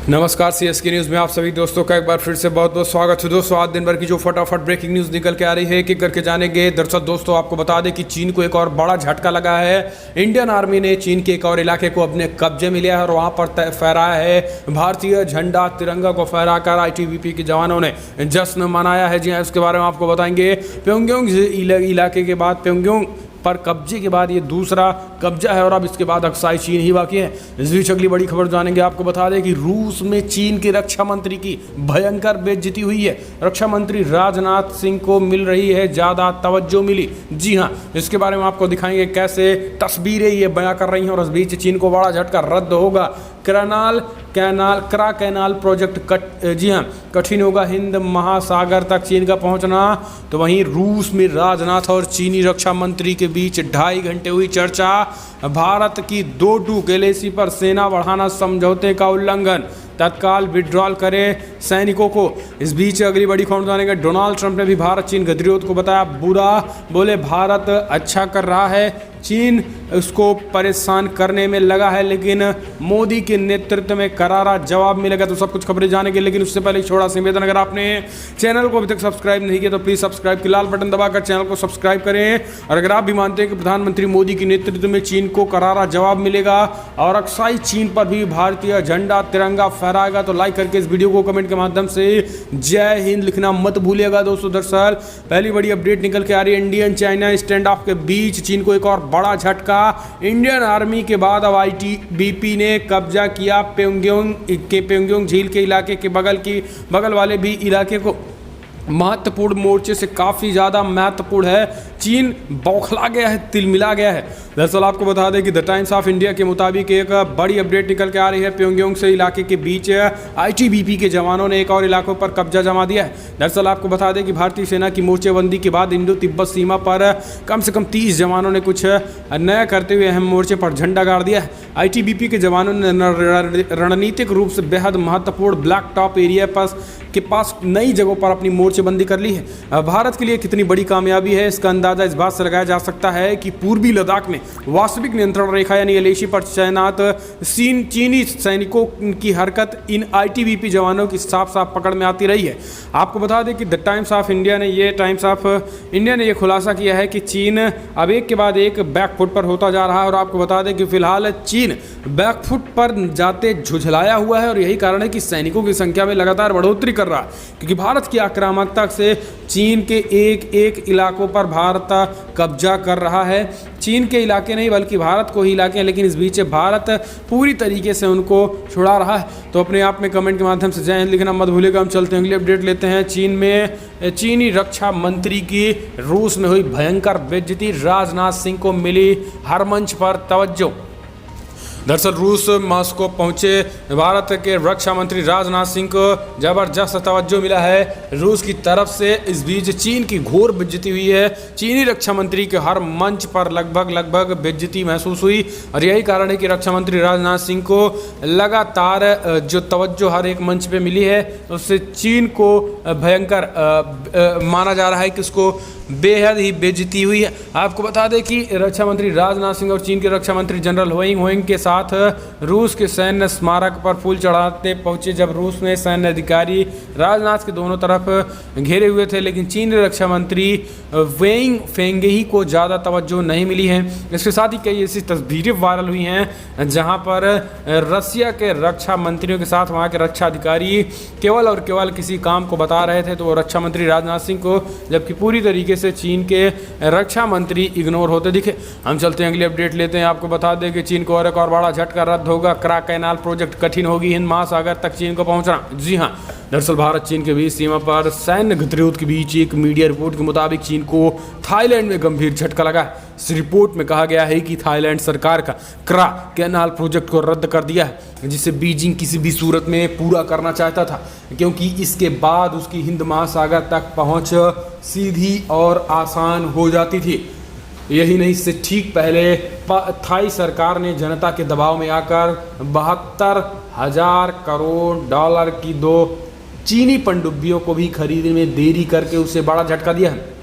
नमस्कार CSK news में आप सभी दोस्तों का एक बार फिर से बहुत बहुत स्वागत है। दोस्तों आज दिन भर की जो फटाफट ब्रेकिंग न्यूज़ निकल के आ रही है कि करके जानेंगे। दरअसल दोस्तों आपको बता दें कि चीन को एक और बड़ा झटका लगा है। इंडियन आर्मी ने चीन के एक और इलाके को अपने कब्जे में लिया है और वहाँ पर फहराया है भारतीय झंडा। तिरंगा को फहराकर आईटीबीपी के जवानों ने जश्न मनाया है। जी हाँ, इसके बारे में आपको बताएंगे। प्योंगयांग इलाके के बाद प्योंगयांग पर कब्जे के बाद ये दूसरा कब्जा है और अब इसके बाद अक्साई चीन ही बाकी है। इस बीच अगली बड़ी खबर जानेंगे। आपको बता दें कि रूस में चीन के रक्षा मंत्री की भयंकर बेइज्जती हुई है। रक्षा मंत्री राजनाथ सिंह को मिल रही है ज़्यादा तवज्जो मिली। जी हाँ, इसके बारे में आपको दिखाएंगे कैसे तस्वीरें ये बयां कर रही हैं। और इस बीच चीन को बड़ा झटका, रद्द होगा कैनाल प्रोजेक्ट कठिन होगा हिंद महासागर तक चीन का पहुंचना। तो वहीं रूस में राजनाथ और चीनी रक्षा मंत्री के बीच 2.5 घंटे हुई चर्चा। भारत की 2-2 एलएसी पर सेना बढ़ाना समझौते का उल्लंघन, तत्काल विड्रॉल करे सैनिकों को। इस बीच अगली बड़ी खबर जानेंगे। डोनाल्ड ट्रंप ने भी भारत चीन गतिरोध को बताया बुरा। बोले भारत अच्छा कर रहा है, चीन उसको परेशान करने में लगा है, लेकिन मोदी के नेतृत्व में करारा जवाब मिलेगा। तो सब कुछ खबरें जानेंगे, लेकिन उससे पहले छोटा सा निवेदन, अगर आपने चैनल को अभी तक सब्सक्राइब नहीं किया तो प्लीज़ सब्सक्राइब के लाल बटन दबाकर चैनल को सब्सक्राइब करें। और अगर आप भी मानते हैं कि प्रधानमंत्री मोदी के नेतृत्व में चीन को करारा जवाब मिलेगा और अक्साई चीन पर भी भारतीय झंडा तिरंगा फहराएगा, तो लाइक करके इस वीडियो को कमेंट के माध्यम से जय हिंद लिखना मत भूलिएगा। दोस्तों दरअसल पहली बड़ी अपडेट निकल के आ रही है। इंडियन चाइना स्टैंड ऑफ के बीच चीन को एक और बड़ा झटका। इंडियन आर्मी के बाद अब आईटीबीपी ने कब्जा किया प्योंगयांग झील के इलाके के बगल वाले भी इलाके को। महत्वपूर्ण मोर्चे से काफ़ी ज़्यादा महत्वपूर्ण है। चीन बौखला गया है, तिलमिला गया है। दरअसल आपको बता दें कि द टाइम्स ऑफ इंडिया के मुताबिक एक बड़ी अपडेट निकल के आ रही है। प्योंगयांग से इलाके के बीच आईटीबीपी के जवानों ने एक और इलाकों पर कब्जा जमा दिया है। दरअसल आपको बता दें कि भारतीय सेना की मोर्चेबंदी के बाद इंडो तिब्बत सीमा पर कम से कम 30 जवानों ने कुछ नया करते हुए अहम मोर्चे पर झंडा गाड़ दिया है। आईटीबीपी के जवानों ने रणनीतिक रूप से बेहद महत्वपूर्ण ब्लैक टॉप एरिया के पास नई जगहों पर अपनी मोर्चेबंदी कर ली है। भारत के लिए कितनी बड़ी कामयाबी है, इसका अंदाजा इस बात से लगाया जा सकता है कि पूर्वी लद्दाख में वास्तविक नियंत्रण रेखा यानी एलएसी पर तैनात चीनी सैनिकों की हरकत इन आईटीबीपी जवानों की साफ साफ पकड़ में आती रही है। आपको बता दें कि द टाइम्स ऑफ इंडिया ने ये खुलासा किया है कि चीन अब एक के बाद एक बैकफुट पर होता जा रहा है। और आपको बता दें कि फिलहाल चीन बैकफुट पर जाते झुझलाया हुआ है और यही कारण है कि सैनिकों की संख्या में लगातार बढ़ोतरी कर रहा है, क्योंकि भारत की आक्रामकता से चीन के एक इलाकों पर भारत कब्जा कर रहा है। चीन के इलाके नहीं बल्कि भारत को ही इलाके हैं, लेकिन इस बीच भारत पूरी तरीके से उनको छुड़ा रहा है। तो अपने आप में कमेंट के माध्यम से जय हिंद लिखना मत भूलिएगा। हम चलते हैं अगली अपडेट लेते हैं। चीनी रक्षा मंत्री की रूस में हुई भयंकर बेइज्जती, राजनाथ सिंह को मिली हर मंच पर तवज्जो। दरअसल रूस मॉस्को पहुंचे भारत के रक्षा मंत्री राजनाथ सिंह को जबरदस्त तवज्जो मिला है रूस की तरफ से। इस बीच चीन की घोर बेइज्जती हुई है। चीनी रक्षा मंत्री के हर मंच पर लगभग बेइज्जती महसूस हुई और यही कारण है कि रक्षा मंत्री राजनाथ सिंह को लगातार जो तवज्जो हर एक मंच पे मिली है उससे चीन को भयंकर माना जा रहा है कि उसको बेहद ही बेइज्जती हुई है। आपको बता दें कि रक्षा मंत्री राजनाथ सिंह और चीन के रक्षा मंत्री जनरल होइंग के साथ रूस के सैन्य स्मारक पर फूल चढ़ाते पहुंचे, जब रूस में सैन्य अधिकारी राजनाथ के दोनों तरफ घेरे हुए थे, लेकिन चीन रक्षा मंत्री वेइंग फेंगही को ज़्यादा तवज्जो नहीं मिली है। इसके साथ ही कई ऐसी तस्वीरें वायरल हुई हैं जहां पर रसिया के रक्षा मंत्रियों के साथ वहां के रक्षा अधिकारी केवल और केवल किसी काम को बता रहे थे, तो वो रक्षा मंत्री राजनाथ सिंह को, जबकि पूरी तरीके से चीन के रक्षा मंत्री इग्नोर होते दिखे। हम चलते हैं अगली अपडेट लेते हैं। आपको बता दें कि चीन को और एक और बड़ा झटका, रद्द होगा कैनाल प्रोजेक्ट, कठिन होगी हिंद महासागर तक चीन को पहुंचना। जी हां, दरअसल भारत चीन के बीच सीमा पर सैन्य गतिरोध के बीच एक मीडिया रिपोर्ट के मुताबिक चीन को थाईलैंड में गंभीर झटका लगा। इस रिपोर्ट में कहा गया है कि थाईलैंड सरकार का कैनाल प्रोजेक्ट को रद्द कर दिया है, जिसे बीजिंग किसी भी सूरत में पूरा करना चाहता था, क्योंकि इसके बाद उसकी हिंद महासागर तक पहुंच सीधी और आसान हो जाती थी। यही नहीं, इससे ठीक पहले थाई सरकार ने जनता के दबाव में आकर 72,000 करोड़ डॉलर की 2 चीनी पनडुब्बियों को भी खरीदने में देरी करके उसे बड़ा झटका दिया है।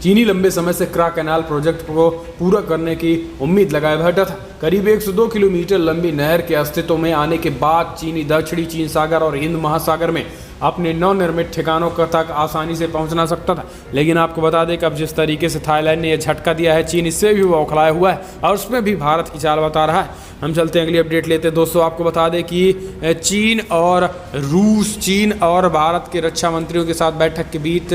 चीनी लंबे समय से क्रा कैनाल प्रोजेक्ट को पूरा करने की उम्मीद लगाए बैठा था। करीब 102 किलोमीटर लंबी नहर के अस्तित्व में आने के बाद चीनी दक्षिणी चीन सागर और हिंद महासागर में अपने नवनिर्मित ठिकानों तक आसानी से पहुंचना सकता था। लेकिन आपको बता दें कि अब जिस तरीके से थाईलैंड ने यह झटका दिया है, चीन इससे भी बौखलाया हुआ है और उसमें भी भारत की चाल बता रहा है। हम चलते हैं अगली अपडेट लेते हैं दोस्तों। आपको बता दें कि चीन और भारत के रक्षा मंत्रियों के साथ बैठक के बीच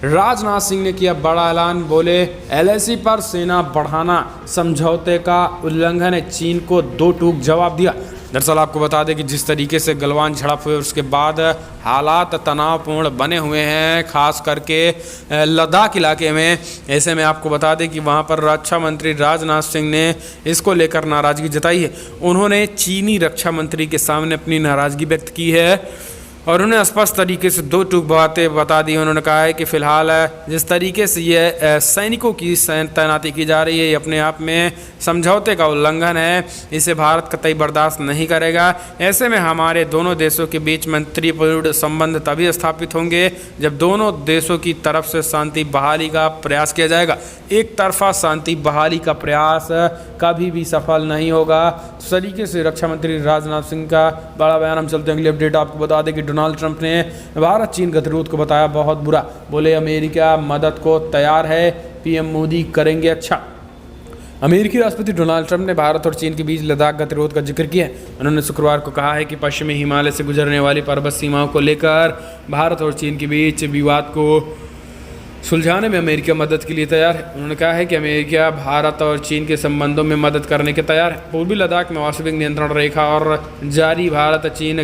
राजनाथ सिंह ने किया बड़ा ऐलान। बोले LAC पर सेना बढ़ाना समझौते का उल्लंघन है, चीन को दो टूक जवाब दिया। दरअसल आपको बता दें कि जिस तरीके से गलवान झड़प हुए उसके बाद हालात तनावपूर्ण बने हुए हैं, खास करके लद्दाख इलाके में। ऐसे में आपको बता दें कि वहां पर रक्षा मंत्री राजनाथ सिंह ने इसको लेकर नाराज़गी जताई है। उन्होंने चीनी रक्षा मंत्री के सामने अपनी नाराज़गी व्यक्त की है और उन्हें स्पष्ट तरीके से दो टूक बातें बता दी। उन्होंने कहा है कि फ़िलहाल जिस तरीके से ये सैनिकों की तैनाती की जा रही है, ये अपने आप में समझौते का उल्लंघन है, इसे भारत कतई बर्दाश्त नहीं करेगा। ऐसे में हमारे दोनों देशों के बीच मंत्रिपूर्ण संबंध तभी स्थापित होंगे जब दोनों देशों की तरफ से शांति बहाली का प्रयास किया जाएगा। एक तरफा शांति बहाली का प्रयास कभी भी सफल नहीं होगा। इस तरीके से रक्षा मंत्री राजनाथ सिंह का बड़ा बयान। हम चलते हैं अगली अपडेट। आपको बता दें कि डोनाल्ड ट्रंप ने भारत चीन गतिरोध को बताया बहुत बुरा। बोले अमेरिका मदद को तैयार है, PM मोदी करेंगे अच्छा। अमेरिकी राष्ट्रपति डोनाल्ड ट्रंप ने भारत और चीन के बीच लद्दाख गतिरोध का जिक्र किया। उन्होंने शुक्रवार को कहा है कि पश्चिमी हिमालय से गुजरने वाली पर्वत सीमाओं को लेकर भारत और चीन के बीच विवाद को सुलझाने में अमेरिका मदद के लिए तैयार है। उन्होंने कहा है कि अमेरिका भारत और चीन के संबंधों में मदद करने के तैयार है। पूर्वी लद्दाख में वास्तविक नियंत्रण रेखा और जारी भारत चीन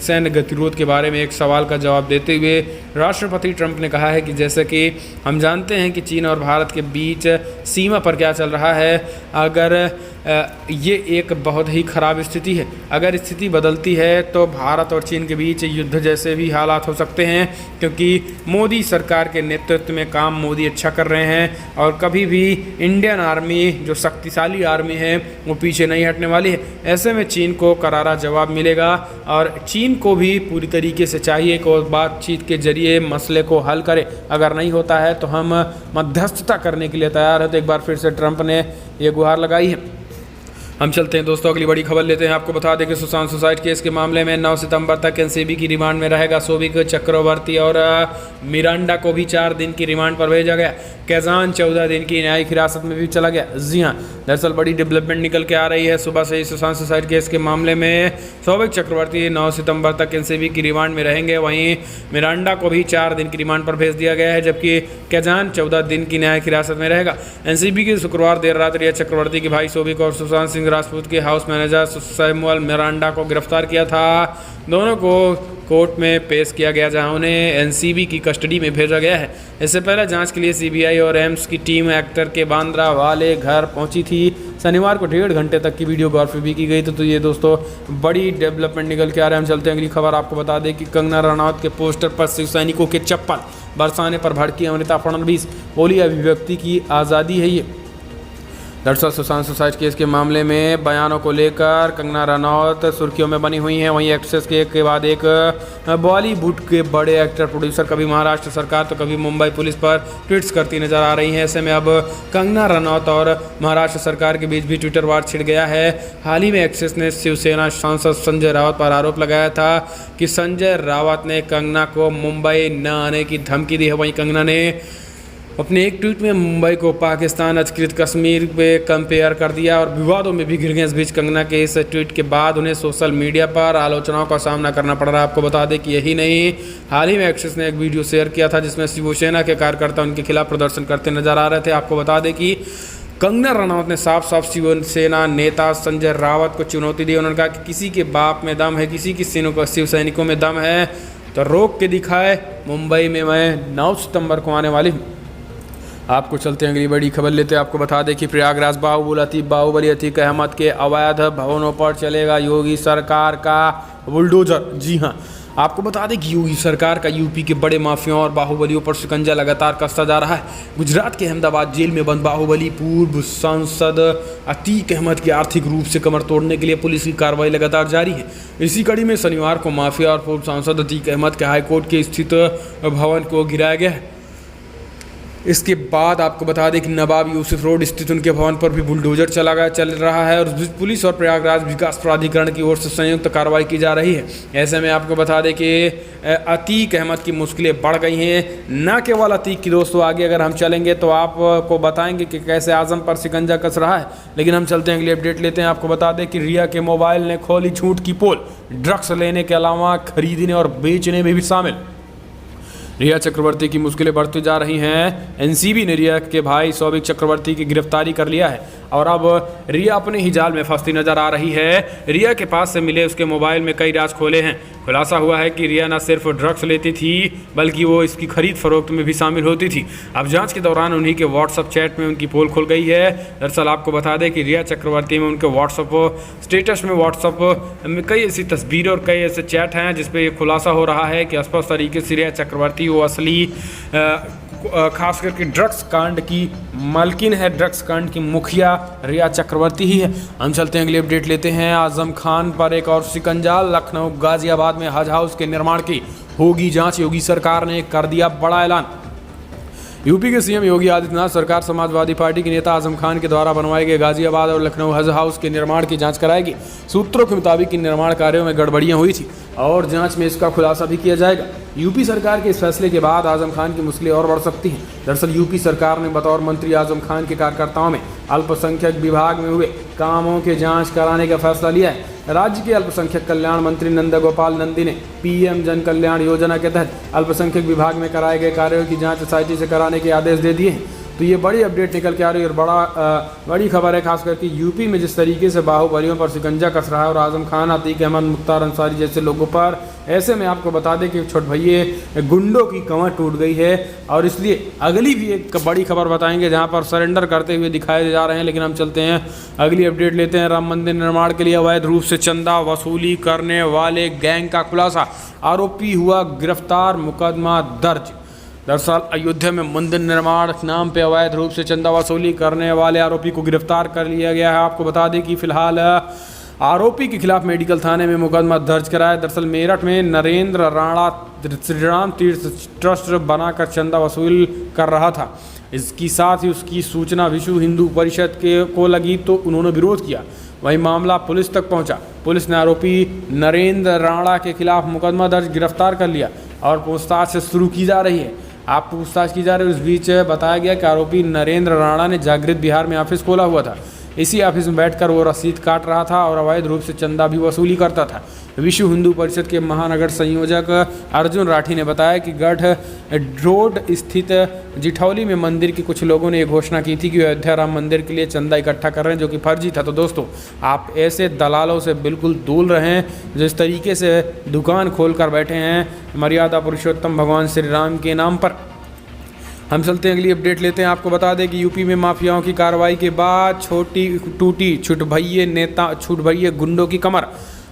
सैन्य गतिरोध के बारे में एक सवाल का जवाब देते हुए राष्ट्रपति ट्रंप ने कहा है कि जैसे कि हम जानते हैं कि चीन और भारत के बीच सीमा पर क्या चल रहा है, अगर ये एक बहुत ही ख़राब स्थिति है। अगर स्थिति बदलती है तो भारत और चीन के बीच युद्ध जैसे भी हालात हो सकते हैं, क्योंकि मोदी सरकार के नेतृत्व में काम मोदी अच्छा कर रहे हैं और कभी भी इंडियन आर्मी जो शक्तिशाली आर्मी है वो पीछे नहीं हटने वाली है। ऐसे में चीन को करारा जवाब मिलेगा और चीन को भी पूरी तरीके से चाहिए कि वो बातचीत के जरिए मसले को हल करे। अगर नहीं होता है तो हम मध्यस्थता करने के लिए तैयार है। तो एक बार फिर से ट्रंप ने ये गुहार लगाई है। हम चलते हैं दोस्तों अगली बड़ी खबर लेते हैं। आपको बता दें कि सुशांत सुसाइड केस के मामले में 9 सितंबर तक एनसीबी की रिमांड में रहेगा शोभिक चक्रवर्ती और मिरांडा को भी 4 दिन की रिमांड पर भेजा गया। कैजान 14 दिन की न्यायिक हिरासत में भी चला गया। जी हाँ, दरअसल बड़ी डेवलपमेंट निकल के आ रही है। सुबह से ही सुशांत सुसाइड केस के मामले में शोभिक चक्रवर्ती 9 सितंबर तक एनसीबी की रिमांड में रहेंगे। वहीं मिरांडा को भी 4 दिन की रिमांड पर भेज दिया गया है, जबकि कैजान 14 दिन की न्यायिक हिरासत में रहेगा। एनसीबी की शुक्रवार देर रात रिया चक्रवर्ती के भाई शोभिक और सुशांत सिंह राजपूत के हाउस मैनेजर सैमुअल मिरांडा को गिरफ्तार किया था। दोनों को कोर्ट में पेश किया गया, जहां उन्हें एनसीबी की कस्टडी में भेजा गया है। इससे पहले जांच के लिए सीबीआई और एम्स की टीम एक्टर के बांद्रा वाले घर पहुंची थी। शनिवार को 1.5 घंटे तक की वीडियोग्राफी भी की गई। तो ये दोस्तों बड़ी डेवलपमेंट निकल के आ रहे हैं। हम चलते हैं अगली खबर। आपको बता दें कि कंगना रनौत के पोस्टर पर शिव सैनिकों के चप्पल बरसाने पर भड़की अमृता फडणवीस। बोली अभिव्यक्ति की आज़ादी है ये। दरअसल सुशांत सुसाइड केस के मामले में बयानों को लेकर कंगना रनौत सुर्खियों में बनी हुई हैं। वहीं एक्ट्रेस के एक के बाद एक बॉलीवुड के बड़े एक्टर प्रोड्यूसर कभी महाराष्ट्र सरकार तो कभी मुंबई पुलिस पर ट्वीट्स करती नजर आ रही हैं। ऐसे में अब कंगना रनौत और महाराष्ट्र सरकार के बीच भी ट्विटर वार छिड़ गया है। हाल ही में एक्ट्रेस ने शिवसेना सांसद संजय रावत पर आरोप लगाया था कि संजय रावत ने कंगना को मुंबई न आने की धमकी दी है। वहीं कंगना ने अपने एक ट्वीट में मुंबई को पाकिस्तान अधिकृत कश्मीर पे कंपेयर कर दिया और विवादों में भी घिर गए। इस बीच कंगना के इस ट्वीट के बाद उन्हें सोशल मीडिया पर आलोचनाओं का सामना करना पड़ रहा है। आपको बता दें कि यही नहीं, हाल ही में एक्ट्रेस ने एक वीडियो शेयर किया था जिसमें शिवसेना के कार्यकर्ता उनके खिलाफ प्रदर्शन करते नजर आ रहे थे। आपको बता दें कि कंगना रनौत ने साफ साफ शिवसेना नेता संजय रावत को चुनौती दी। उन्होंने कहा कि किसी के बाप में दम है, किसी की शिव सैनिकों में दम है तो रोक के दिखाए। मुंबई में मैं 9 सितंबर को आने वाली हूँ। आपको चलते हैं अगली बड़ी खबर लेते हैं। आपको बता दें कि प्रयागराज बाहुबली अतीक अहमद के अवैध भवनों पर चलेगा योगी सरकार का बुलडोजर। जी हाँ, आपको बता दें कि योगी सरकार का यूपी के बड़े माफियाओं और बाहुबलियों पर शिकंजा लगातार कसता जा रहा है। गुजरात के अहमदाबाद जेल में बंद बाहुबली पूर्व सांसद अतीक अहमद की आर्थिक रूप से कमर तोड़ने के लिए पुलिस की कार्रवाई लगातार जारी है। इसी कड़ी में शनिवार को माफिया और पूर्व सांसद अतीक अहमद के हाईकोर्ट के स्थित भवन को गिराया गया है। इसके बाद आपको बता दें कि नवाब यूसुफ रोड स्थित उनके भवन पर भी बुलडोजर चल रहा है और पुलिस और प्रयागराज विकास प्राधिकरण की ओर से संयुक्त कार्रवाई की जा रही है। ऐसे में आपको बता दें कि अतीक अहमद की मुश्किलें बढ़ गई हैं। न केवल अतीक की दोस्तों, आगे अगर हम चलेंगे तो आपको बताएंगे कि कैसे आजम पर शिकंजा कस रहा है, लेकिन हम चलते हैं अगली अपडेट लेते हैं। आपको बता दें कि रिया के मोबाइल ने खोली झूठ की पोल, ड्रग्स लेने के अलावा खरीदने और बेचने में भी शामिल। रिया चक्रवर्ती की मुश्किलें बढ़ती जा रही हैं। एनसीबी ने रिया के भाई सौविक चक्रवर्ती की गिरफ्तारी कर लिया है और अब रिया अपने ही जाल में फंसती नजर आ रही है। रिया के पास से मिले उसके मोबाइल में कई राज खोले हैं। खुलासा हुआ है कि रिया न सिर्फ ड्रग्स लेती थी बल्कि वो इसकी खरीद फरोख्त में भी शामिल होती थी। अब जांच के दौरान उन्हीं के व्हाट्सएप चैट में उनकी पोल खुल गई है। दरअसल आपको बता दें कि रिया चक्रवर्ती में उनके व्हाट्सएप स्टेटस में व्हाट्सएप में कई ऐसी तस्वीरें और कई ऐसे चैट हैं जिसपे ये खुलासा हो रहा है कि स्पष्ट तरीके से रिया चक्रवर्ती वो असली खास करके ड्रग्स कांड की मालकिन है, ड्रग्स कांड की मुखिया रिया चक्रवर्ती ही है। हम चलते हैं अगली अपडेट लेते हैं। आजम खान पर एक और शिकंजा, लखनऊ गाजियाबाद में हज हाउस के निर्माण की होगी जांच, योगी सरकार ने कर दिया बड़ा ऐलान। यूपी के सीएम योगी आदित्यनाथ सरकार समाजवादी पार्टी के नेता आजम खान के द्वारा बनवाए गए गाजियाबाद और लखनऊ हज हाउस के निर्माण की जांच कराएगी। सूत्रों के मुताबिक इन निर्माण कार्यों में गड़बड़ियां हुई थी और जांच में इसका खुलासा भी किया जाएगा। यूपी सरकार के इस फैसले के बाद आजम खान की मुश्किलें और बढ़ सकती हैं। दरअसल यूपी सरकार ने बतौर मंत्री आजम खान के कार्यकर्ताओं में अल्पसंख्यक विभाग में हुए कामों के जांच कराने का फैसला लिया है। राज्य के अल्पसंख्यक कल्याण मंत्री नंदगोपाल नंदी ने पीएम जन कल्याण योजना के तहत अल्पसंख्यक विभाग में कराए गए कार्यों की जांच एसआईटी से कराने के आदेश दे दिए हैं। तो ये बड़ी अपडेट निकल के आ रही है और बड़ी खबर है, खास करके यूपी में जिस तरीके से बाहुबलियों पर शिकंजा कस रहा है और आजम खान, अतीक अहमद, मुख्तार अंसारी जैसे लोगों पर। ऐसे में आपको बता दें कि छोट भैये गुंडों की कमर टूट गई है और इसलिए अगली भी एक बड़ी खबर बताएंगे जहां पर सरेंडर करते हुए दिखाए जा रहे हैं। लेकिन हम चलते हैं अगली अपडेट लेते हैं। राम मंदिर निर्माण के लिए अवैध रूप से चंदा वसूली करने वाले गैंग का खुलासा, आरोपी हुआ गिरफ्तार, मुकदमा दर्ज। दरअसल अयोध्या में मंदिर निर्माण नाम पे अवैध रूप से चंदा वसूली करने वाले आरोपी को गिरफ्तार कर लिया गया है। आपको बता दें कि फिलहाल आरोपी के खिलाफ मेडिकल थाने में मुकदमा दर्ज कराया। दरअसल मेरठ में नरेंद्र राणा श्रीराम तीर्थ ट्रस्ट बनाकर चंदा वसूल कर रहा था। इसकी साथ ही उसकी सूचना विश्व हिंदू परिषद को लगी तो उन्होंने विरोध किया। वहीं मामला पुलिस तक पहुंचा। पुलिस ने आरोपी नरेंद्र राणा के खिलाफ मुकदमा दर्ज गिरफ्तार कर लिया और पूछताछ से शुरू की जा रही है। आप पूछताछ की जा रही है। उस बीच बताया गया कि आरोपी नरेंद्र राणा ने जागृत बिहार में ऑफिस खोला हुआ था। इसी ऑफिस में बैठकर वो रसीद काट रहा था और अवैध रूप से चंदा भी वसूली करता था। विश्व हिंदू परिषद के महानगर संयोजक अर्जुन राठी ने बताया कि गढ़ रोड स्थित जिठौली में मंदिर के कुछ लोगों ने ये घोषणा की थी कि अयोध्या राम मंदिर के लिए चंदा इकट्ठा कर रहे हैं, जो कि फर्जी था। तो दोस्तों, आप ऐसे दलालों से बिल्कुल दूर रहें जो इस तरीके से दुकान खोल कर बैठे हैं मर्यादा पुरुषोत्तम भगवान श्री राम के नाम पर। हम चलते हैं अगली अपडेट लेते हैं। आपको बता दें कि यूपी में माफियाओं की कार्रवाई के बाद टूटी छुटभइये गुंडों की कमर।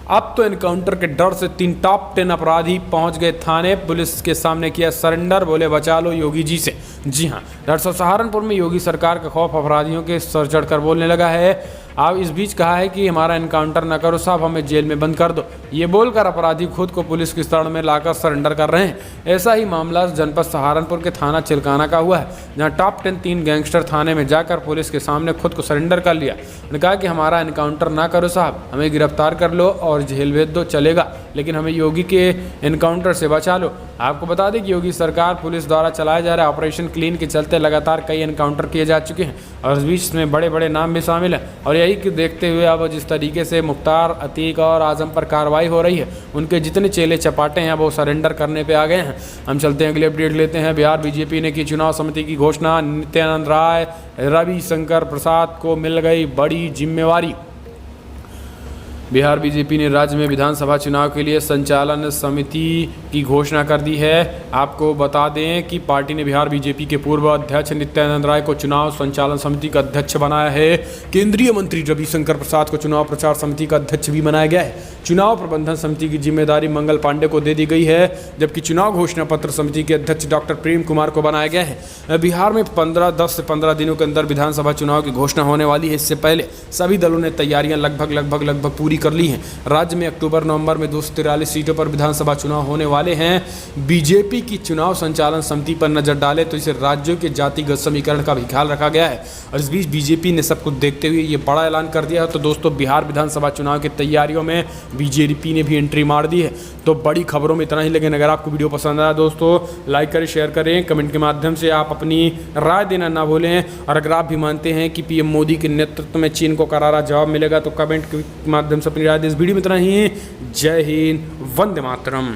अब तो एनकाउंटर के डर से 3 टॉप 10 अपराधी पहुंच गए थाने। पुलिस के सामने किया सरेंडर, बोले बचा लो योगी जी से। जी हां, दरअसल सहारनपुर में योगी सरकार का खौफ अपराधियों के सर चढ़कर बोलने लगा है। अब इस बीच कहा है कि हमारा एनकाउंटर न करो साहब, हमें जेल में बंद कर दो। ये बोलकर अपराधी खुद को पुलिस की शरण में लाकर सरेंडर कर रहे हैं। ऐसा ही मामला जनपद सहारनपुर के थाना चिलकाना का हुआ है, जहां टॉप 10 3 गैंगस्टर थाने में जाकर पुलिस के सामने खुद को सरेंडर कर लिया। उन्होंने कहा कि हमारा एनकाउंटर ना करो साहब, हमें गिरफ्तार कर लो और जेल भेज दो, चलेगा, लेकिन हमें योगी के एनकाउंटर से बचा लो। आपको बता दें कि योगी सरकार पुलिस द्वारा चलाए जा रहे ऑपरेशन क्लीन के चलते लगातार कई एनकाउंटर किए जा चुके हैं और इस बीच में बड़े बड़े नाम भी शामिल हैं। और यही कि देखते हुए अब जिस तरीके से मुख्तार, अतीक और आजम पर कार्रवाई हो रही है, उनके जितने चेले चपाटे हैं वो सरेंडर करने पे आ गए हैं। हम चलते हैं अगले अपडेट लेते हैं। बिहार बीजेपी ने की चुनाव समिति की घोषणा। नित्यानंद राय, रविशंकर प्रसाद को मिल गई बड़ी जिम्मेवारी। बिहार बीजेपी ने राज्य में विधानसभा चुनाव के लिए संचालन समिति की घोषणा कर दी है। आपको बता दें कि पार्टी ने बिहार बीजेपी के पूर्व अध्यक्ष नित्यानंद राय को चुनाव संचालन समिति का अध्यक्ष बनाया है। केंद्रीय मंत्री रविशंकर प्रसाद को चुनाव प्रचार समिति का अध्यक्ष भी बनाया गया है। चुनाव प्रबंधन समिति की जिम्मेदारी मंगल पांडे को दे दी गई है, जबकि चुनाव घोषणा पत्र समिति के अध्यक्ष डॉक्टर प्रेम कुमार को बनाया गया है। बिहार में 10 से 15 दिनों के अंदर विधानसभा चुनाव की घोषणा होने वाली है। इससे पहले सभी दलों ने तैयारियां लगभग पूरी पूरी कर ली हैं। राज्य में अक्टूबर नवंबर में 243 सीटों पर विधानसभा चुनाव होने वाले हैं। बीजेपी की चुनाव संचालन समिति पर नजर डाले तो इसे राज्यों के जातिगत समीकरण का भी ख्याल रखा गया है और इस बीच बीजेपी ने सब कुछ देखते हुए ये बड़ा ऐलान कर दिया है। तो दोस्तों, बिहार विधानसभा चुनाव की तैयारियों में बीजेपी ने भी एंट्री मार दी है। तो बड़ी खबरों में इतना ही, लेकिन अगर आपको वीडियो पसंद आया दोस्तों, लाइक करें, शेयर करें, कमेंट के माध्यम से आप अपनी राय देना ना भूलें। और अगर आप भी मानते हैं कि पीएम मोदी के नेतृत्व में चीन को करारा जवाब मिलेगा तो कमेंट के माध्यम से अपनी राय दें। इस वीडियो में इतना ही। जय हिंद, वंदे मातरम।